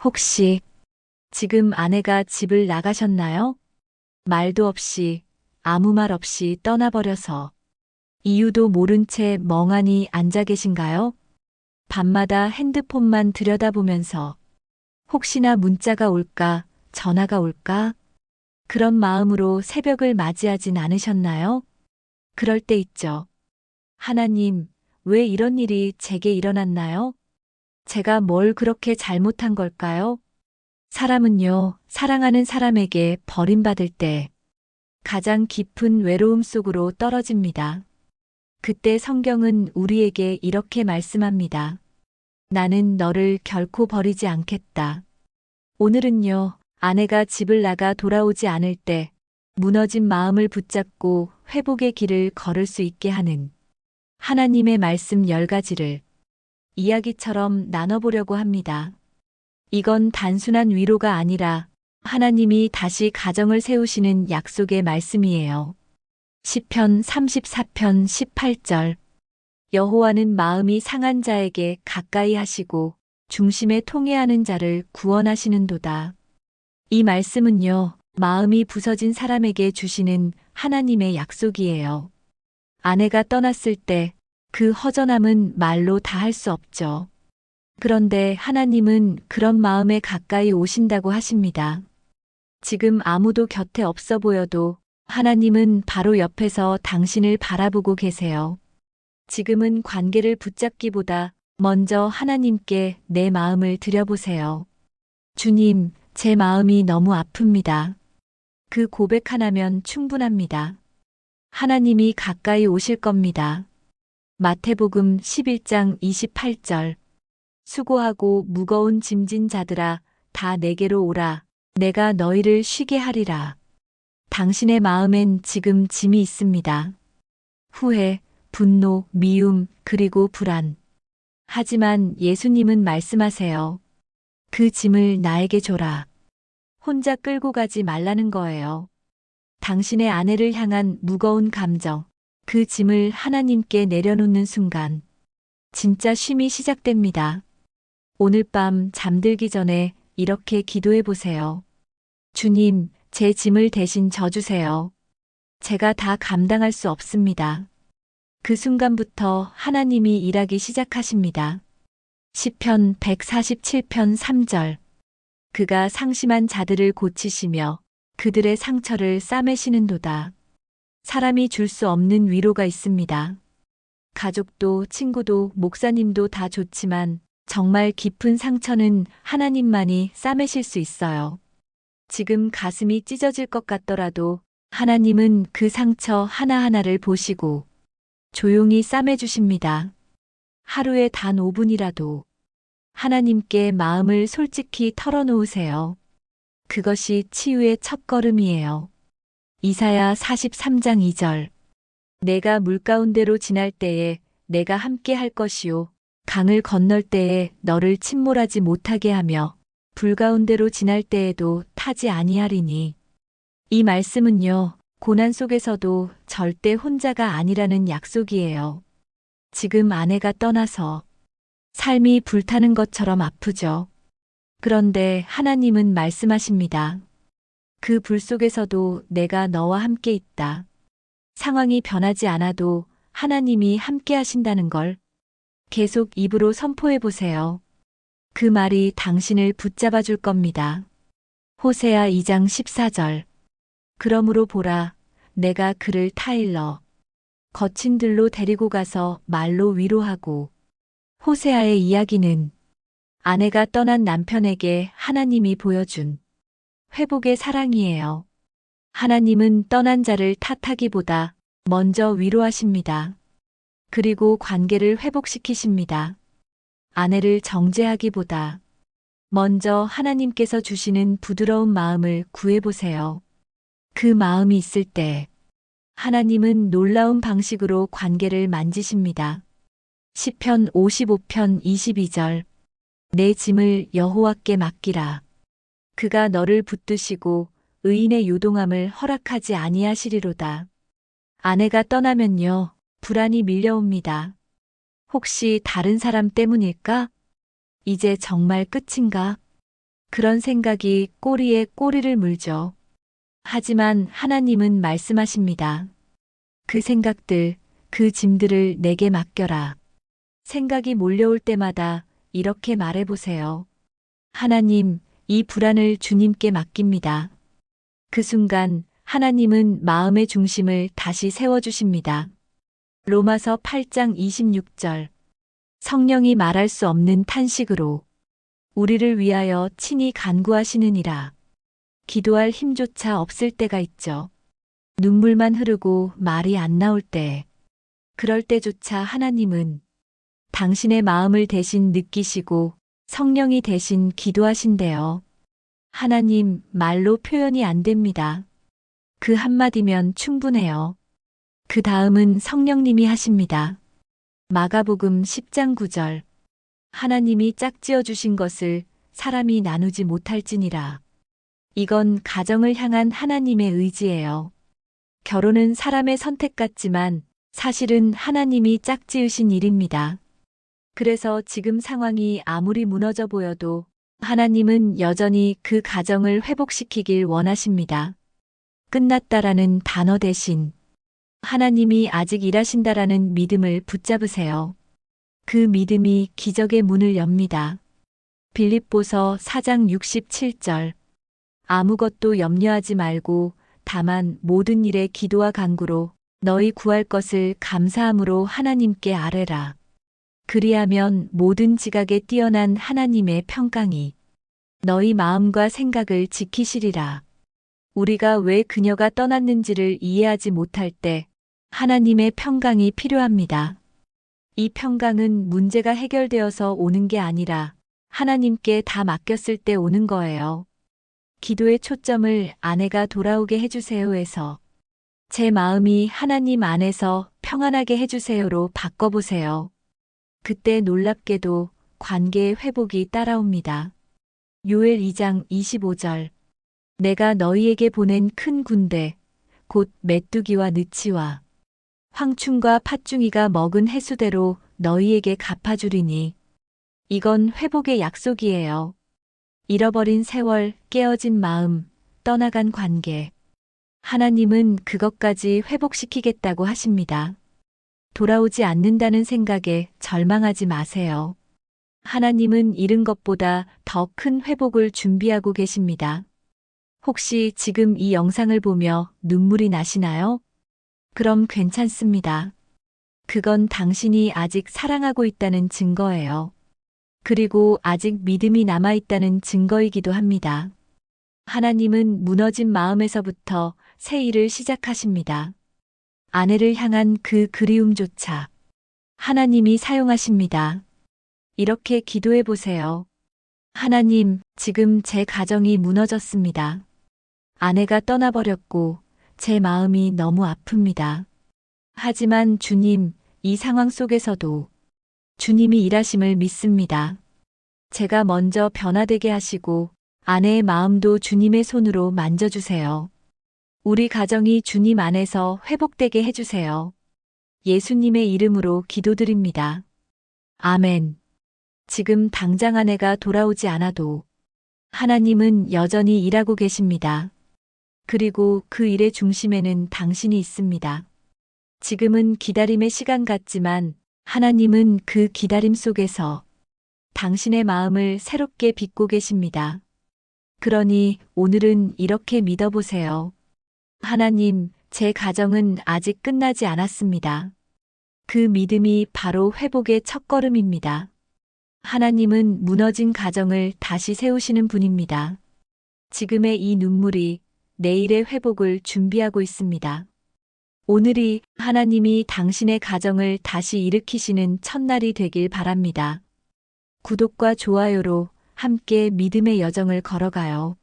혹시 지금 아내가 집을 나가셨나요? 말도 없이, 아무 말 없이 떠나버려서 이유도 모른 채 멍하니 앉아 계신가요? 밤마다 핸드폰만 들여다보면서 혹시나 문자가 올까, 전화가 올까? 그런 마음으로 새벽을 맞이하진 않으셨나요? 그럴 때 있죠. 하나님, 왜 이런 일이 제게 일어났나요? 제가 뭘 그렇게 잘못한 걸까요? 사람은요, 사랑하는 사람에게 버림받을 때 가장 깊은 외로움 속으로 떨어집니다. 그때 성경은 우리에게 이렇게 말씀합니다. 나는 너를 결코 버리지 않겠다. 오늘은요, 아내가 집을 나가 돌아오지 않을 때 무너진 마음을 붙잡고 회복의 길을 걸을 수 있게 하는 하나님의 말씀 10가지를 이야기처럼 나눠보려고 합니다. 이건 단순한 위로가 아니라 하나님이 다시 가정을 세우시는 약속의 말씀이에요. 시편 34편 18절. 여호와는 마음이 상한 자에게 가까이 하시고 중심에 통회하는 자를 구원하시는도다. 이 말씀은요, 마음이 부서진 사람에게 주시는 하나님의 약속이에요. 아내가 떠났을 때 그 허전함은 말로 다 할 수 없죠. 그런데 하나님은 그런 마음에 가까이 오신다고 하십니다. 지금 아무도 곁에 없어 보여도 하나님은 바로 옆에서 당신을 바라보고 계세요. 지금은 관계를 붙잡기보다 먼저 하나님께 내 마음을 드려보세요. 주님, 제 마음이 너무 아픕니다. 그 고백 하나면 충분합니다. 하나님이 가까이 오실 겁니다. 마태복음 11장 28절. 수고하고 무거운 짐진 자들아, 다 내게로 오라. 내가 너희를 쉬게 하리라. 당신의 마음엔 지금 짐이 있습니다. 후회, 분노, 미움, 그리고 불안. 하지만 예수님은 말씀하세요. 그 짐을 나에게 줘라. 혼자 끌고 가지 말라는 거예요. 당신의 아내를 향한 무거운 감정, 그 짐을 하나님께 내려놓는 순간, 진짜 쉼이 시작됩니다. 오늘 밤 잠들기 전에 이렇게 기도해 보세요. 주님, 제 짐을 대신 져주세요. 제가 다 감당할 수 없습니다. 그 순간부터 하나님이 일하기 시작하십니다. 시편 147편 3절. 그가 상심한 자들을 고치시며 그들의 상처를 싸매시는도다. 사람이 줄 수 없는 위로가 있습니다. 가족도 친구도 목사님도 다 좋지만 정말 깊은 상처는 하나님만이 싸매실 수 있어요. 지금 가슴이 찢어질 것 같더라도 하나님은 그 상처 하나하나를 보시고 조용히 싸매주십니다. 하루에 단 5분이라도 하나님께 마음을 솔직히 털어놓으세요. 그것이 치유의 첫걸음이에요. 이사야 43장 2절. 내가 물 가운데로 지날 때에 내가 함께 할 것이요. 강을 건널 때에 너를 침몰하지 못하게 하며 불 가운데로 지날 때에도 타지 아니하리니. 이 말씀은요, 고난 속에서도 절대 혼자가 아니라는 약속이에요. 지금 아내가 떠나서 삶이 불타는 것처럼 아프죠. 그런데 하나님은 말씀하십니다. 그 불 속에서도 내가 너와 함께 있다. 상황이 변하지 않아도 하나님이 함께 하신다는 걸 계속 입으로 선포해 보세요. 그 말이 당신을 붙잡아 줄 겁니다. 호세아 2장 14절. 그러므로 보라, 내가 그를 타일러 거친 들로 데리고 가서 말로 위로하고. 호세아의 이야기는 아내가 떠난 남편에게 하나님이 보여준 회복의 사랑이에요. 하나님은 떠난 자를 탓하기보다 먼저 위로하십니다. 그리고 관계를 회복시키십니다. 아내를 정죄하기보다 먼저 하나님께서 주시는 부드러운 마음을 구해보세요. 그 마음이 있을 때 하나님은 놀라운 방식으로 관계를 만지십니다. 시편 55편 22절. 내 짐을 여호와께 맡기라. 그가 너를 붙드시고 의인의 요동함을 허락하지 아니하시리로다. 아내가 떠나면요, 불안이 밀려옵니다. 혹시 다른 사람 때문일까? 이제 정말 끝인가? 그런 생각이 꼬리에 꼬리를 물죠. 하지만 하나님은 말씀하십니다. 그 생각들, 그 짐들을 내게 맡겨라. 생각이 몰려올 때마다 이렇게 말해보세요. 하나님, 이 불안을 주님께 맡깁니다. 그 순간 하나님은 마음의 중심을 다시 세워주십니다. 로마서 8장 26절. 성령이 말할 수 없는 탄식으로 우리를 위하여 친히 간구하시느니라. 기도할 힘조차 없을 때가 있죠. 눈물만 흐르고 말이 안 나올 때. 그럴 때조차 하나님은 당신의 마음을 대신 느끼시고 성령이 대신 기도하신대요. 하나님, 말로 표현이 안 됩니다. 그 한마디면 충분해요. 그 다음은 성령님이 하십니다. 마가복음 10장 9절. 하나님이 짝지어 주신 것을 사람이 나누지 못할지니라. 이건 가정을 향한 하나님의 의지예요. 결혼은 사람의 선택 같지만 사실은 하나님이 짝지으신 일입니다. 그래서 지금 상황이 아무리 무너져 보여도 하나님은 여전히 그 가정을 회복시키길 원하십니다. 끝났다라는 단어 대신 하나님이 아직 일하신다라는 믿음을 붙잡으세요. 그 믿음이 기적의 문을 엽니다. 빌립보서 4장 67절. 아무것도 염려하지 말고 다만 모든 일에 기도와 간구로 너희 구할 것을 감사함으로 하나님께 아뢰라. 그리하면 모든 지각에 뛰어난 하나님의 평강이 너희 마음과 생각을 지키시리라. 우리가 왜 그녀가 떠났는지를 이해하지 못할 때 하나님의 평강이 필요합니다. 이 평강은 문제가 해결되어서 오는 게 아니라 하나님께 다 맡겼을 때 오는 거예요. 기도의 초점을 아내가 돌아오게 해주세요에서 제 마음이 하나님 안에서 평안하게 해주세요로 바꿔보세요. 그때 놀랍게도 관계의 회복이 따라옵니다. 요엘 2장 25절. 내가 너희에게 보낸 큰 군대, 곧 메뚜기와 느치와 황충과 팥중이가 먹은 해수대로 너희에게 갚아주리니. 이건 회복의 약속이에요. 잃어버린 세월, 깨어진 마음, 떠나간 관계. 하나님은 그것까지 회복시키겠다고 하십니다. 돌아오지 않는다는 생각에 절망하지 마세요. 하나님은 잃은 것보다 더 큰 회복을 준비하고 계십니다. 혹시 지금 이 영상을 보며 눈물이 나시나요? 그럼 괜찮습니다. 그건 당신이 아직 사랑하고 있다는 증거예요. 그리고 아직 믿음이 남아있다는 증거이기도 합니다. 하나님은 무너진 마음에서부터 새 일을 시작하십니다. 아내를 향한 그 그리움조차 하나님이 사용하십니다. 이렇게 기도해 보세요. 하나님, 지금 제 가정이 무너졌습니다. 아내가 떠나버렸고 제 마음이 너무 아픕니다. 하지만 주님, 이 상황 속에서도 주님이 일하심을 믿습니다. 제가 먼저 변화되게 하시고 아내의 마음도 주님의 손으로 만져주세요. 우리 가정이 주님 안에서 회복되게 해주세요. 예수님의 이름으로 기도드립니다. 아멘. 지금 당장 아내가 돌아오지 않아도 하나님은 여전히 일하고 계십니다. 그리고 그 일의 중심에는 당신이 있습니다. 지금은 기다림의 시간 같지만 하나님은 그 기다림 속에서 당신의 마음을 새롭게 빚고 계십니다. 그러니 오늘은 이렇게 믿어보세요. 하나님, 제 가정은 아직 끝나지 않았습니다. 그 믿음이 바로 회복의 첫걸음입니다. 하나님은 무너진 가정을 다시 세우시는 분입니다. 지금의 이 눈물이 내일의 회복을 준비하고 있습니다. 오늘이 하나님이 당신의 가정을 다시 일으키시는 첫날이 되길 바랍니다. 구독과 좋아요로 함께 믿음의 여정을 걸어가요.